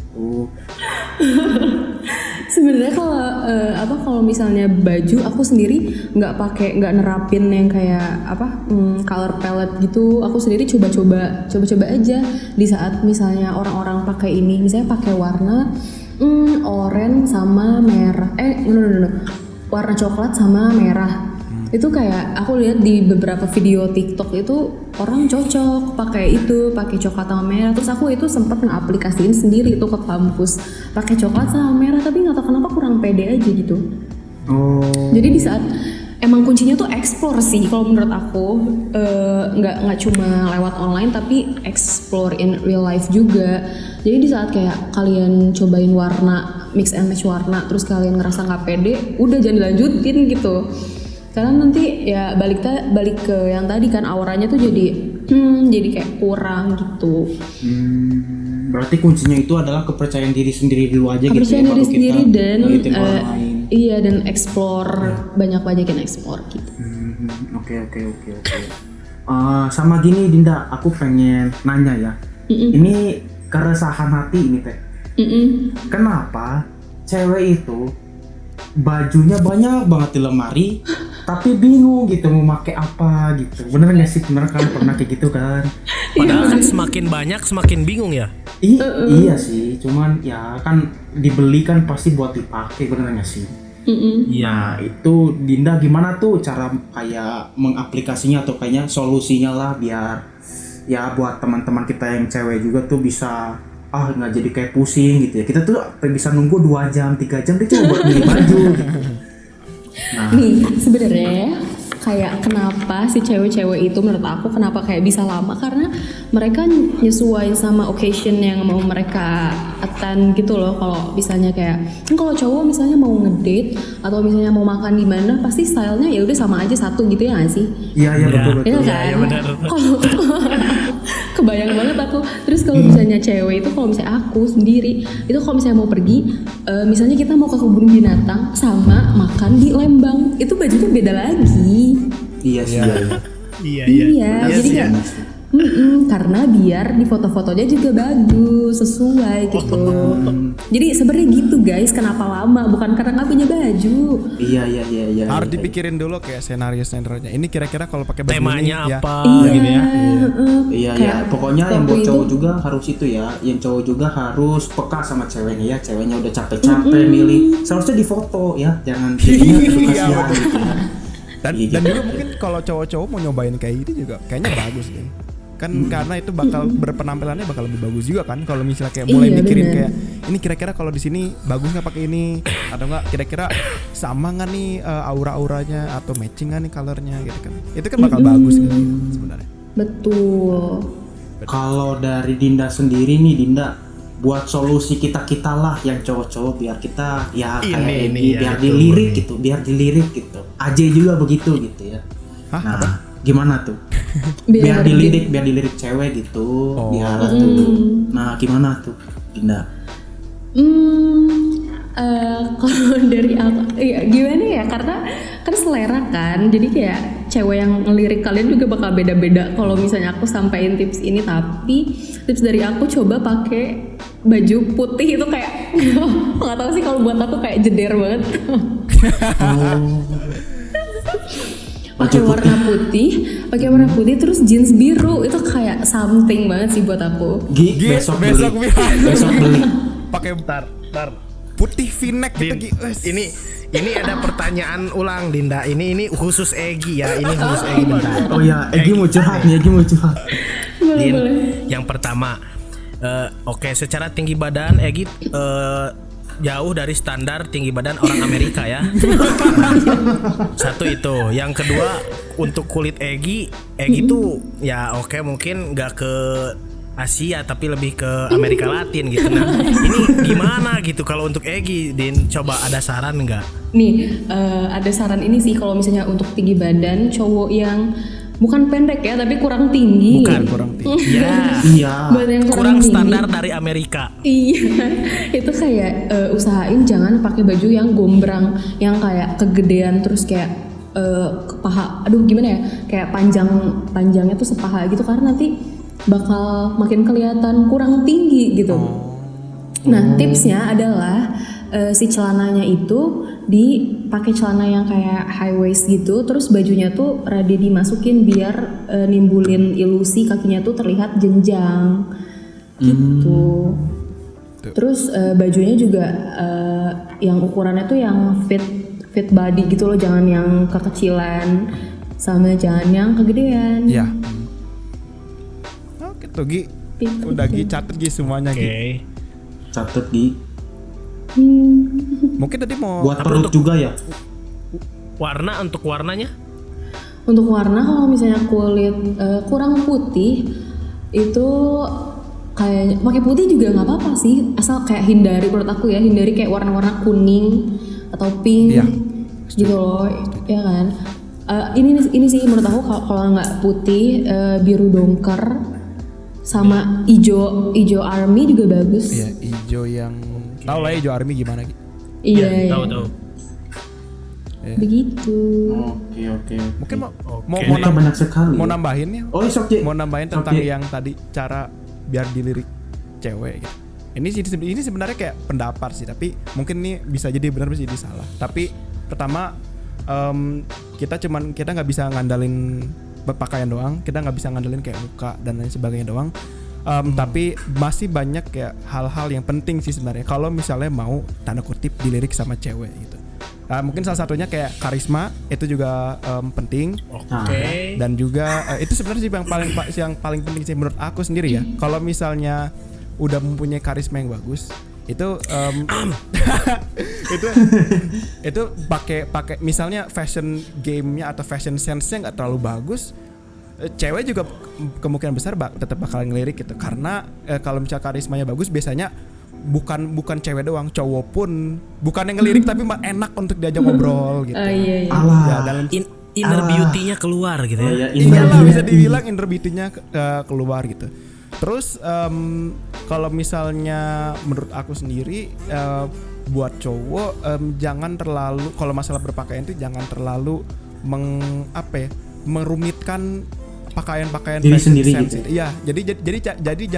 S4: Sebenarnya kalau misalnya baju aku sendiri nggak nerapin yang kayak color palette gitu. Aku sendiri coba-coba aja di saat misalnya orang-orang pakai ini, misalnya pakai warna oranye sama merah. No. Warna coklat sama merah. Itu kayak aku lihat di beberapa video TikTok itu orang cocok pakai coklat sama merah. Terus aku itu sempat ngeaplikasiin sendiri itu ke kampus pakai coklat sama merah, tapi nggak tahu kenapa kurang pede aja gitu. Jadi di saat emang kuncinya tuh explore sih kalau menurut aku, nggak cuma lewat online tapi explore in real life juga. Jadi di saat kayak kalian cobain warna, mix and match warna, terus kalian ngerasa nggak pede, udah jangan dilanjutin gitu. Karena nanti ya balik ke yang tadi kan, auranya tuh jadi kayak kurang gitu.
S1: Berarti kuncinya itu adalah kepercayaan diri sendiri dulu aja gitu ya.
S4: Kepercayaan diri sendiri dan
S1: iya
S4: dan explore, banyakin explore gitu.
S1: Oke. Sama gini Dinda, aku pengen nanya ya. Ini keresahan hati ini teh. Kenapa cewek itu bajunya banyak banget di lemari tapi bingung gitu mau pakai apa gitu? Bener nggak sih? Bener kan pernah kayak gitu kan?
S3: Padahal kan semakin banyak semakin bingung ya.
S1: Iya sih, cuman ya kan dibeli kan pasti buat dipakai, bener nggak sih? Nah itu Dinda gimana tuh cara kayak mengaplikasinya atau kayaknya solusinya lah biar ya buat teman-teman kita yang cewek juga tuh bisa nggak jadi kayak pusing gitu ya. Kita tuh bisa nunggu 2 jam 3 jam dia cuma buat beli baju gitu. Nah.
S4: Nih sebenarnya kayak kenapa si cewek-cewek itu menurut aku kenapa kayak bisa lama, karena mereka nyesuaiin sama occasion yang mau mereka attend gitu loh. Kalau misalnya kayak kalau cowok misalnya mau ngedate atau misalnya mau makan di mana, pasti stylenya ya udah sama aja satu gitu ya nggak sih?
S1: Iya betul.
S4: Iya kan?
S3: Iya benar.
S4: Kalau kebayang banget aku. Terus kalau misalnya cewek itu, kalau misalnya aku sendiri itu kalau misalnya mau pergi, misalnya kita mau ke kebun binatang sama makan di Lembang, itu bajunya beda lagi.
S1: Iya sih.
S4: Iya. Jadi kayak karena biar di foto-fotonya juga bagus, sesuai gitu. Jadi sebenarnya gitu guys, kenapa lama? Bukan karena nggak punya baju.
S1: Iya.
S2: Harus dipikirin dulu kayak senario-nya. Ini kira-kira kalau pakai baju
S3: Temanya
S2: ini,
S3: apa
S4: Iya.
S3: gitu ya.
S1: Iya. Pokoknya yang buat
S4: waktu
S1: cowok
S4: itu-
S1: juga harus itu ya. Yang cowok juga harus peka sama ceweknya ya. Ceweknya udah capek-capek milih, seharusnya difoto ya. Jangan jadinya kasihan gitu.
S2: Dan
S1: Iya,
S2: juga
S1: gitu.
S2: mungkin kalau cowok-cowok mau nyobain kayak gitu juga kayaknya bagus deh. Kan karena itu bakal berpenampilannya bakal lebih bagus juga kan kalau misalnya kayak mulai
S4: Iya,
S2: mikirin
S4: bener.
S2: kayak ini kira-kira kalau di sini bagus nggak pakai ini, atau nggak kira-kira sama nggak nih aura-auranya atau matching nggak nih colornya gitu kan. Itu kan bakal bagus gitu sebenarnya.
S4: Betul.
S1: Kalau dari Dinda sendiri nih Dinda, buat solusi kita lah yang cowok-cowok biar kita ya kayak
S3: Ini,
S1: ini
S3: ya,
S1: biar
S3: betul,
S1: dilirik gitu. Ajay juga begitu gitu ya.
S2: Hah,
S1: Nah,
S2: apa?
S1: gimana tuh? Biar dilirik cewek gitu. Biar tuh. Nah, gimana tuh Dinda?
S4: Kalau dari aku, ya gimana ya, karena kan selera kan, jadi kayak cewek yang ngelirik kalian juga bakal beda-beda. Kalau misalnya aku sampein tips ini, tapi tips dari aku coba pakai baju putih itu kayak nggak tahu sih, kalau buat aku kayak jeder banget. Pakai warna putih terus jeans biru itu kayak something banget sih buat aku.
S1: Besok beli.
S2: Pakai
S3: Bentar.
S2: putih V-neck
S3: Din,
S2: gitu.
S3: ini ada pertanyaan ulang Dinda. Ini khusus Egi ya. Ini khusus Egi bentar.
S1: Oh ya, Egi mau curhat.
S3: Din, yang pertama, oke, secara tinggi badan Egi jauh dari standar tinggi badan orang Amerika ya. Satu itu. Yang kedua, untuk kulit Egi tuh ya oke, mungkin nggak ke Asia tapi lebih ke Amerika Latin gitu. Nah, ini gimana gitu kalau untuk Egi, Din? Coba ada saran nggak?
S4: Nih, ada saran ini sih, kalau misalnya untuk tinggi badan cowok yang bukan pendek ya, tapi kurang tinggi.
S2: Kurang tinggi.
S3: Ya,
S1: Iya.
S4: Buat yang
S3: kurang
S4: tinggi.
S3: standar dari Amerika.
S4: Iya, itu kayak usahain jangan pakai baju yang gombrang, yang kayak kegedean terus kayak ke paha. Aduh, gimana ya? Kayak panjangnya tuh sepaha gitu, karena nanti bakal makin kelihatan kurang tinggi gitu. Nah, tipsnya adalah si celananya itu dipakai celana yang kayak high waist gitu, terus bajunya tuh rada dimasukin biar nimbulin ilusi kakinya tuh terlihat jenjang gitu. Terus bajunya juga yang ukurannya tuh yang fit body gitu loh, jangan yang kekecilan sama jangan yang kegedean.
S2: Iya. Oke tuh Gi, udah Gi catet Gi semuanya Gi.
S1: Catet Gi.
S2: Mungkin tadi mau
S1: Buat perut juga ya.
S3: Warna, untuk warnanya?
S4: Untuk warna kalau misalnya kulit kurang putih itu kayak pakai putih juga nggak apa-apa sih, asal kayak hindari, menurut aku ya, hindari kayak warna-warna kuning atau pink
S2: Iya.
S4: gitu loh, ya kan. Ini sih menurut aku kalau nggak putih, biru dongker sama ijo army juga bagus.
S2: Iya, hijau yang tahu lah hijau army gimana Gi.
S4: Iya.
S3: Tahu.
S4: Begitu.
S1: Oke.
S2: Mungkin mau
S1: Ternyata banyak sekali.
S2: mau nambahin ya.
S1: Oh, sok Ji.
S2: Mau nambahin tentang
S1: Oke.
S2: yang tadi cara biar dilirik cewek gitu. Ini sebenarnya kayak pendapat sih, tapi mungkin ini bisa jadi benar bisa jadi salah. Tapi pertama kita nggak bisa ngandalin berpakaian doang, kita nggak bisa ngandalin kayak muka dan lain sebagainya doang. Tapi masih banyak kayak hal-hal yang penting sih sebenarnya kalau misalnya mau tanda kutip dilirik sama cewek gitu. Mungkin salah satunya kayak karisma itu juga penting.
S3: Oke.
S2: Dan juga itu sebenarnya sih yang paling penting sih menurut aku sendiri ya. Kalau misalnya udah mempunyai karisma yang bagus, itu itu pakai misalnya fashion game-nya atau fashion sense-nya nggak terlalu bagus, cewek juga kemungkinan besar tetap bakal ngelirik gitu. Karena kalau misalnya karismanya bagus biasanya bukan cewek doang, cowok pun bukan yang ngelirik tapi enak untuk diajak ngobrol gitu.
S4: Iya.
S1: Alah.
S2: Ya, dalam
S3: Inner beauty-nya keluar gitu
S1: Oh,
S3: ya.
S1: ya,
S2: iyalah bisa dibilang inner beauty-nya keluar gitu. Terus kalau misalnya menurut aku sendiri buat cowok jangan terlalu, kalau masalah berpakaian itu jangan terlalu merumitkan pakaian-pakaian
S1: diri
S2: fashion
S1: sendiri
S2: sense.
S1: gitu.
S2: Iya, jadi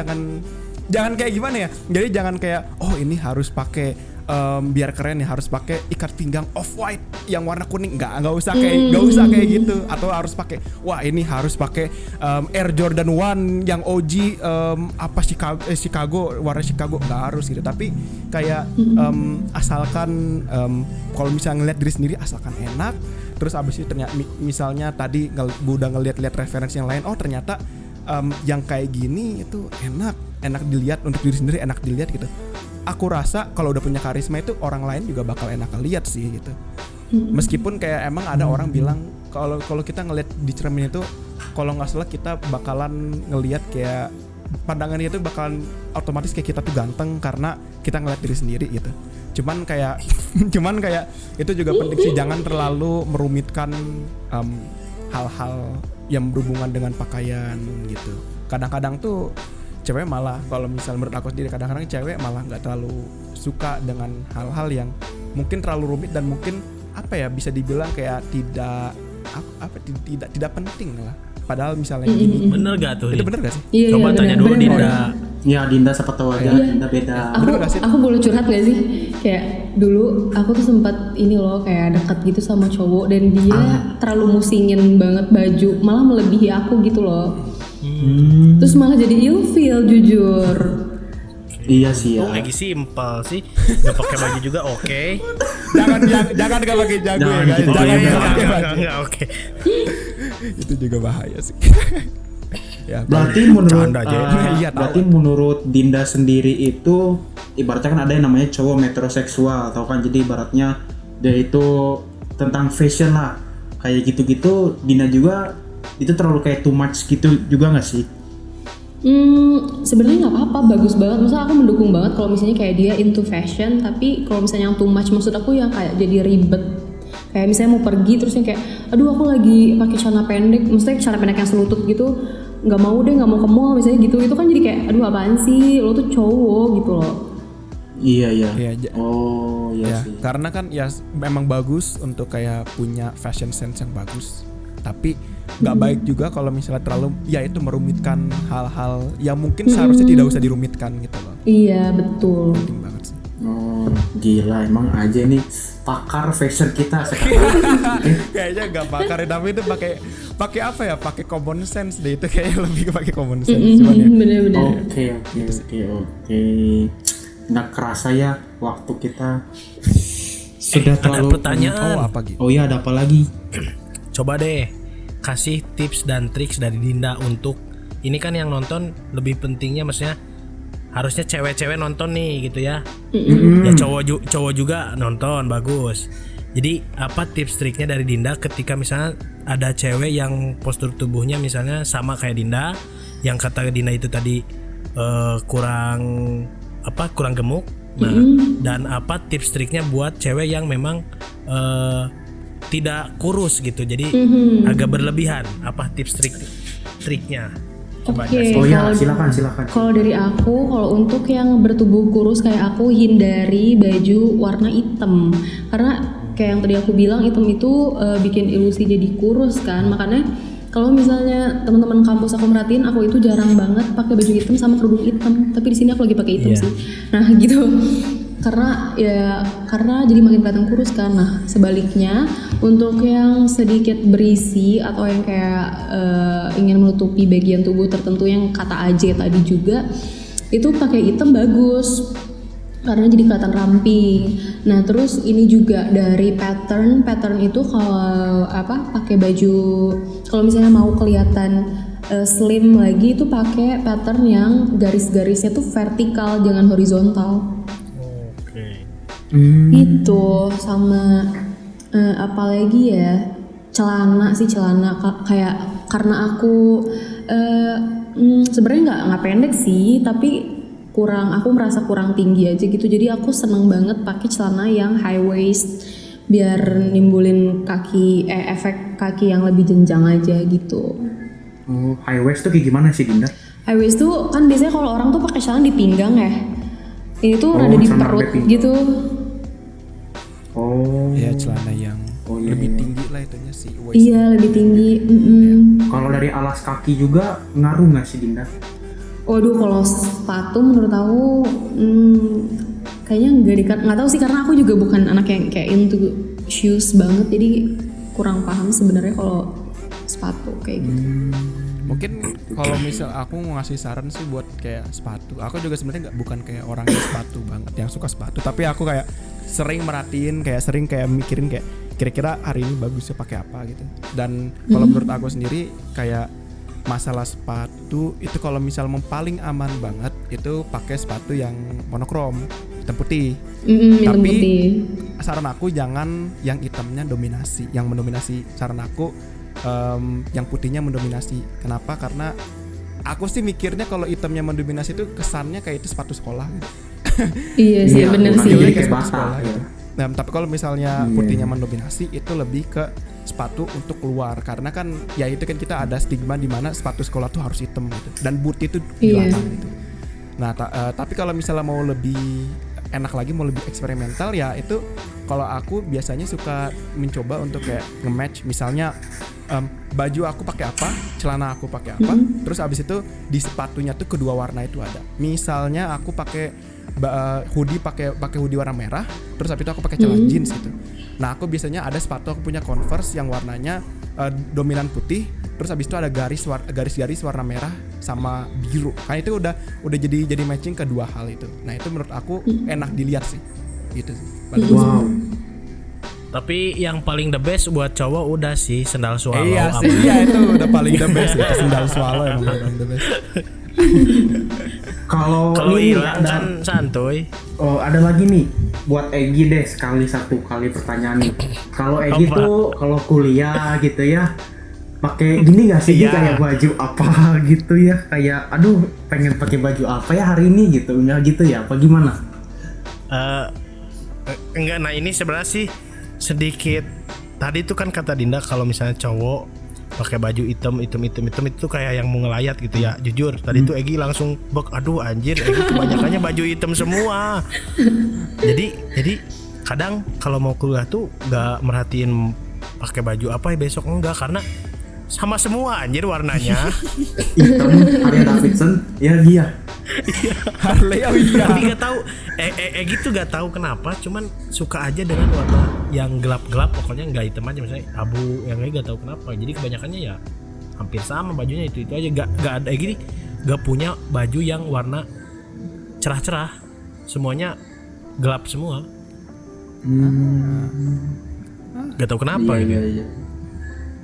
S2: jangan kayak gimana ya? Jadi jangan kayak ini harus pakai biar keren ya harus pakai ikat pinggang off white yang warna kuning, nggak usah kayak gitu, atau harus pakai ini harus pakai Air Jordan 1 yang OG Chicago warna Chicago, nggak harus gitu. Tapi kayak asalkan kalau misalnya ngeliat diri sendiri asalkan enak, terus abis itu ternyata misalnya tadi udah ngeliat referensi yang lain, ternyata yang kayak gini itu enak dilihat, untuk diri sendiri enak dilihat gitu. Aku rasa kalau udah punya karisma itu orang lain juga bakal enak lihat sih gitu. Meskipun kayak emang ada orang bilang kalau kita ngelihat di cermin itu, kalau nggak salah kita bakalan ngelihat kayak pandangan itu bakalan otomatis kayak kita tuh ganteng karena kita ngeliat diri sendiri gitu. Cuman kayak itu juga penting sih, jangan terlalu merumitkan hal-hal yang berhubungan dengan pakaian gitu. Kadang-kadang tuh cewek malah, kalau misalnya menurut aku sendiri, kadang-kadang cewek malah nggak terlalu suka dengan hal-hal yang mungkin terlalu rumit dan mungkin bisa dibilang kayak tidak penting lah. Padahal misalnya gini,
S3: Bener gak tuh?
S2: itu bener gak sih?
S4: Iya,
S3: Coba tanya
S4: benar,
S3: dulu
S4: benar.
S3: Dinda.
S1: Ya Dinda siapa tahu aja Dinda beda.
S4: Aku boleh curhat gak sih? Kayak dulu aku tuh sempat ini loh, kayak dekat gitu sama cowok dan dia terlalu musingin banget baju, malah melebihi aku gitu loh. Terus malah jadi ilfeel jujur.
S1: Iya sih ya.
S3: Lagi simpel sih, nggak pakai baju juga oke.
S2: jangan gak pakai jago ya guys.
S1: gitu.
S2: Jangan
S1: Iya,
S2: gak pakai baju.
S3: Enggak oke.
S2: Itu juga bahaya sih. Ya,
S1: Berarti
S3: Canda aja.
S2: Iya,
S1: berarti menurut Dinda sendiri itu ibaratnya kan ada yang namanya cowok metroseksual, atau kan, jadi ibaratnya dia itu tentang fashion lah kayak gitu-gitu. Dinda juga itu terlalu kayak too much gitu juga nggak sih?
S4: Sebenarnya nggak apa-apa, bagus banget. Maksudnya aku mendukung banget kalau misalnya kayak dia into fashion, tapi kalau misalnya yang too much, maksud aku yang kayak jadi ribet. Kayak misalnya mau pergi terus yang kayak, aduh aku lagi pakai celana pendek, maksudnya celana pendek yang selutut gitu, nggak mau ke mall misalnya gitu, itu kan jadi kayak, aduh apaan sih, lo tuh cowok gitu loh.
S1: Iya. Oh iya
S2: ya,
S1: sih.
S2: karena kan ya memang bagus untuk kayak punya fashion sense yang bagus. Tapi nggak baik juga kalau misalnya terlalu itu merumitkan hal-hal yang mungkin seharusnya tidak usah dirumitkan gitu loh.
S4: Iya betul.
S2: Penting banget sih.
S1: Gila, emang aja nih pakar fashion kita sekarang.
S2: Kayaknya nggak pakar tapi itu pakai apa ya? Pakai common sense deh, itu kayaknya lebih pakai common sense cuman ya.
S4: Bener-bener.
S1: Oke. Nggak kerasa ya waktu kita sudah terlalu.
S3: Ada pertanyaan.
S2: Oh, apa gitu?
S1: Oh iya, ada apa lagi?
S3: Coba deh kasih tips dan triks dari Dinda untuk ini kan yang nonton lebih pentingnya maksudnya harusnya cewek-cewek nonton nih gitu ya. Ya cowok juga nonton bagus. Jadi apa tips triknya dari Dinda ketika misalnya ada cewek yang postur tubuhnya misalnya sama kayak Dinda, yang kata Dinda itu tadi kurang gemuk. Nah, dan apa tips triknya buat cewek yang memang tidak kurus gitu. Jadi agak berlebihan. Apa tips triknya?
S4: Oke,
S1: Oh ya, silakan.
S4: kalau dari aku, kalau untuk yang bertubuh kurus kayak aku, hindari baju warna hitam. Karena kayak yang tadi aku bilang, hitam itu bikin ilusi jadi kurus kan. Makanya kalau misalnya teman-teman kampus aku merhatiin, aku itu jarang banget pakai baju hitam sama kerudung hitam. Tapi di sini aku lagi pakai hitam sih. Nah gitu. Karena jadi makin kelihatan kurus kan. Nah sebaliknya untuk yang sedikit berisi atau yang kayak ingin menutupi bagian tubuh tertentu yang kata AJ tadi juga, itu pakai hitam bagus karena jadi kelihatan ramping. Nah terus ini juga dari pattern itu kalau pakai baju kalau misalnya mau kelihatan slim lagi itu pakai pattern yang garis-garisnya tuh vertikal jangan horizontal. Itu sama apalagi ya celana kayak karena aku sebenarnya nggak pendek sih tapi aku merasa kurang tinggi aja gitu, jadi aku seneng banget pakai celana yang high waist biar nimbulin efek kaki yang lebih jenjang aja gitu.
S1: Oh, high waist tuh kayak gimana sih Dinda?
S4: High waist tuh kan biasanya kalau orang tuh pakai celana di pinggang ya, ini tuh rada di perut gitu.
S1: Oh.
S2: Ya celana yang
S1: iya.
S2: lebih tinggi lah itunya sih.
S4: Iya lebih tinggi.
S1: Kalau dari alas kaki juga ngaruh nggak sih Dinda?
S4: Waduh, kalau sepatu menurut aku kayaknya nggak tahu sih karena aku juga bukan anak yang kayak into shoes banget, jadi kurang paham sebenarnya kalau sepatu kayak gitu.
S2: Mungkin kalau misal aku mau ngasih saran sih buat kayak sepatu, aku juga sebenarnya bukan kayak orang yang sepatu banget yang suka sepatu, tapi aku kayak sering merhatiin, sering mikirin kayak kira-kira hari ini bagusnya pakai apa gitu. Dan kalau menurut aku sendiri kayak masalah sepatu itu kalau misal paling aman banget itu pakai sepatu yang monokrom hitam putih. Tapi saran aku jangan yang hitamnya dominasi, yang mendominasi. Saran aku yang putihnya mendominasi. Kenapa? Karena aku sih mikirnya kalau hitamnya mendominasi itu kesannya kayak itu sepatu sekolah gitu.
S4: Iya sih, bener sih.
S1: Kayak basah gitu.
S2: Nah, tapi kalau misalnya putihnya mendominasi itu lebih ke sepatu untuk keluar, karena kan ya itu kan kita ada stigma di mana sepatu sekolah tuh harus hitam gitu dan boot itu dilarang gitu. Nah, tapi kalau misalnya mau lebih enak lagi, mau lebih eksperimental ya itu kalau aku biasanya suka mencoba untuk kayak nge-match, misalnya baju aku pakai apa, celana aku pakai apa, terus abis itu di sepatunya tuh kedua warna itu ada. Misalnya aku pakai hoodie pakai hoodie warna merah, terus habis itu aku pakai celana jeans gitu. Nah, aku biasanya ada sepatu, aku punya Converse yang warnanya dominan putih, terus habis itu ada garis-garis warna merah sama biru. Kan itu udah jadi matching kedua hal itu. Nah, itu menurut aku enak dilihat sih. Gitu sih. Bagus.
S1: Wow.
S3: Tapi yang paling the best buat cowok udah sih sendal swallow.
S2: Iya sih, iya itu udah paling the best ya. Sendal swallow emang paling the best.
S1: Kalau
S3: hilang kan santuy.
S1: Oh, ada lagi nih buat Egi deh, satu kali pertanyaan nih. Kalau Egi tuh kalau kuliah gitu ya pakai gini nggak sih?
S3: Iya.
S1: Kayak baju apa gitu ya, kayak aduh pengen pakai baju apa ya hari ini gitu, nggak gitu ya? Apa gimana?
S3: Enggak, nah ini sebenarnya sih sedikit tadi tuh kan kata Dinda kalau misalnya cowok pakai baju hitam itu kayak yang mau ngelayat gitu ya. Jujur tadi tuh Egi langsung aduh anjir, Egi kebanyakannya baju hitam semua. Jadi kadang kalau mau kuliah tuh nggak merhatiin pakai baju apa ya besok, enggak, karena sama semua anjir warnanya.
S1: Hitam, Harley Davidson, ya dia.
S2: Harley, oh iya.
S3: Tapi gak tahu gitu gak tahu kenapa, cuman suka aja dengan warna yang gelap-gelap, pokoknya nggak hitam aja, misalnya abu yang lain gak tahu kenapa. Jadi kebanyakannya ya hampir sama bajunya itu aja, gak ada gini, gak punya baju yang warna cerah-cerah, semuanya gelap semua. Gak tahu kenapa gitu.
S1: Iya.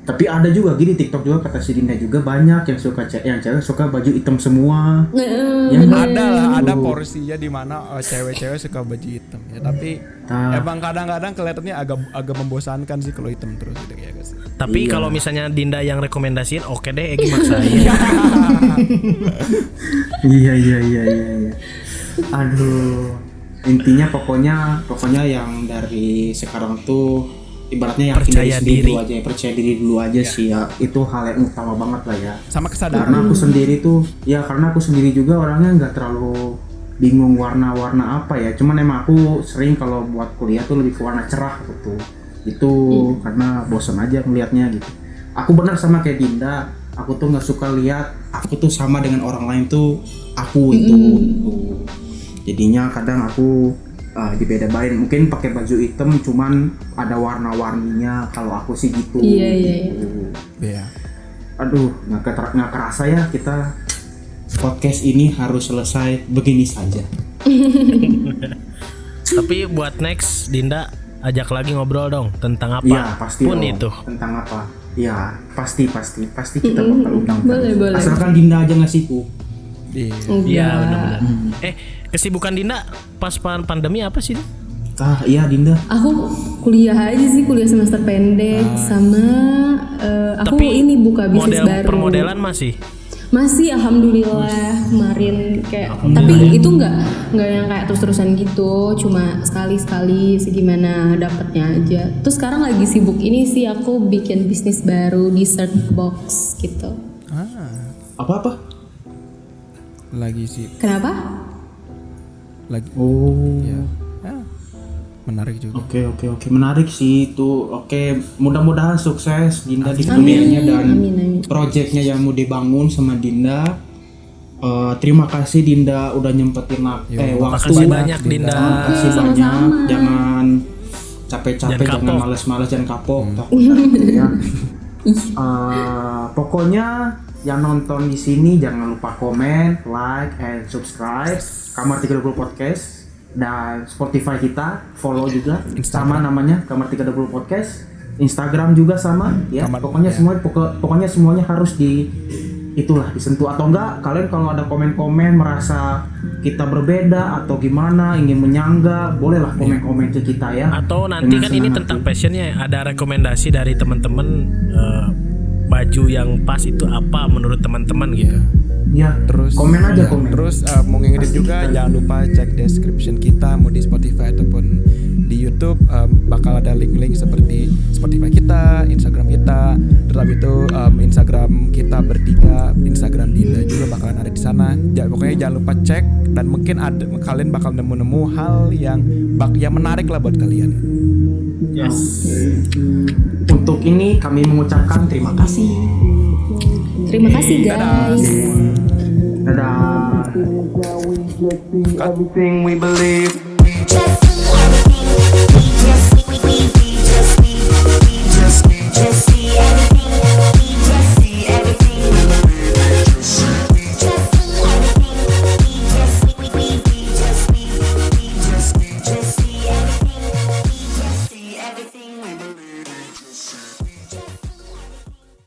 S1: Tapi ada juga gini TikTok juga kata si Dinda juga banyak yang suka yang cewek suka baju hitam semua.
S2: Ada porsinya di mana cewek-cewek suka baju hitam ya, tapi emang kadang-kadang kelihatannya agak membosankan sih kalau hitam terus gitu ya guys.
S3: Tapi kalau misalnya Dinda yang rekomendasiin, oke deh, Egi maksain.
S1: Iya. Aduh, intinya pokoknya yang dari sekarang tuh ibaratnya yakin
S3: Percaya
S1: diri
S3: diri.
S1: dulu aja, percaya diri dulu aja sih ya. Itu hal yang utama banget lah ya.
S2: Sama kesadaran.
S1: Karena aku sendiri juga orangnya nggak terlalu bingung warna-warna apa ya. Cuman emang aku sering kalau buat kuliah tuh lebih ke warna cerah gitu. Itu karena bosan aja ngelihatnya gitu. Aku benar sama kayak Dinda. Aku tuh nggak suka lihat aku tuh sama dengan orang lain tuh aku itu. Tuh. Jadinya kadang aku dibeda-bedain, mungkin pakai baju hitam cuman ada warna-warninya, kalau aku sih gitu.
S2: Iya.
S1: Aduh, nggak kerasa ya kita podcast ini harus selesai begini saja.
S3: Tapi buat next Dinda ajak lagi ngobrol dong tentang apa
S1: Iya pasti
S3: pun
S1: dong.
S3: itu.
S1: Tentang apa? Ya pasti kita bakal undang.
S4: Boleh.
S1: Asalkan Dinda aja nggak sibuk.
S3: Iya benar-benar. Kesibukan Dinda pas pandemi apa sih?
S1: Iya Dinda.
S4: Aku kuliah aja sih, kuliah semester pendek sama aku
S3: Tapi
S4: ini buka bisnis baru.
S3: Permodelan masih.
S4: Masih alhamdulillah kemarin kayak, tapi itu nggak yang kayak terus-terusan gitu, cuma sekali segimana dapatnya aja. Terus sekarang lagi sibuk ini sih, aku bikin bisnis baru, dessert box gitu.
S1: Apa?
S2: Lagi sih.
S4: Kenapa?
S2: Lagi.
S1: Oh.
S2: Ya. Menarik juga.
S1: Oke, menarik sih itu. Oke, mudah-mudahan sukses Dinda di kuliahnya dan
S4: Amin.
S1: proyeknya yang mau dibangun sama Dinda. Terima kasih Dinda udah nyempetin waktu.
S3: Makasih banyak Dinda.
S1: Makasih banyak.
S4: Sama-sama.
S1: Jangan capek-capek,
S3: Jangan
S1: jangan
S3: kapok.
S1: males-males, jangan kapok. Ya. Pokoknya yang nonton di sini jangan lupa komen, like, and subscribe Kamar 30 Podcast dan Spotify kita, follow juga sama namanya Kamar 30 Podcast. Instagram juga sama ya. Pokoknya semuanya harus disentuh atau enggak. Kalian kalau ada komen-komen merasa kita berbeda atau gimana, ingin menyangga, bolehlah komen-komen ke kita ya.
S3: Atau nanti
S1: Dengan
S3: kan ini
S1: senang
S3: tentang
S1: hati.
S3: passionnya, ada rekomendasi dari teman-teman baju yang pas itu apa menurut teman-teman gitu.
S1: Ya,
S2: Terus
S1: komen aja.
S2: Terus mau ngingetin juga jangan lupa cek description kita mau di Spotify ataupun di YouTube, bakal ada link-link seperti Spotify kita, Instagram kita, terus habis itu Instagram kita bertiga, Instagram Dinda juga bakalan ada di sana. Pokoknya jangan lupa cek, dan mungkin kalian bakal nemu-nemu hal yang menarik lah buat kalian.
S3: Yes.
S1: Untuk ini kami mengucapkan terima kasih.
S4: Terima kasih guys.
S1: Dadah.
S5: Everything we believe.